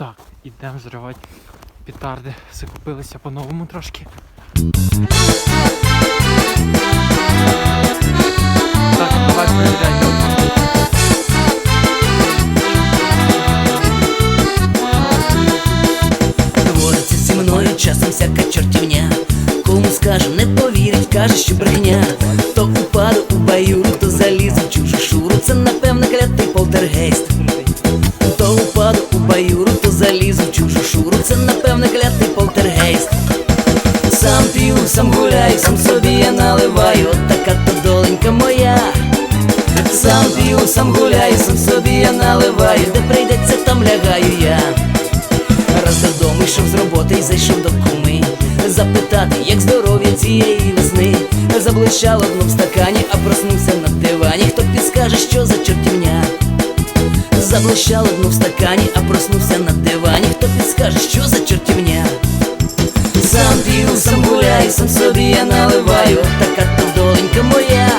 Так, ідемо зривати петарди. Закупилися по-новому трошки. Так, давай перевіряй. Твориться зі мною часом всяка чортівня. Кому скажем, не повірить, каже, що брехня. То упаду у баюру, то залізу в чужу шуру. Це напевно клятий полтергейст. То упаду у баюру, то залізу в чужу шуру. Це напевно клятий полтергейст. Сам п'ю, сам гуляю, сам собі я наливаю. Така то доленька моя. Сам п'ю, сам гуляю, сам собі я наливаю. Де прийдеться, там лягаю я. Раз додому йшов з роботи й зайшов до куми запитати, як здоров'я цієї весни. Заблищало дно в стакані, а проснувся на дивані. Хто підскаже, що за чортівня? Заблищало дно в стакані, а проснувся на дивані. Хто підскаже, що за чортівня? Сам п'ю, сам гуляю, сам собі я наливаю. Така то доленька моя.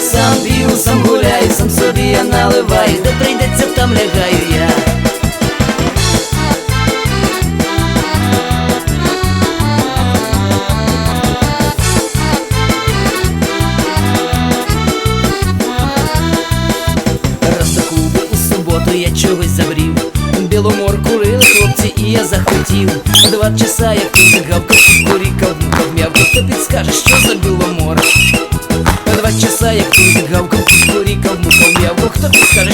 Сам п'ю, сам гуляю, сам собі я наливаю. Де прийдеться, там лягаю я. Я чогось забрів. Біломор курили хлопці, і я захотів. 2 часа, як ти гавкав, курікав, мукав, м'явкав. Хто підскаже, що за біломор? 2 часа, як ти гавкав, курікав, мукав, м'явкав. Хто підскаже,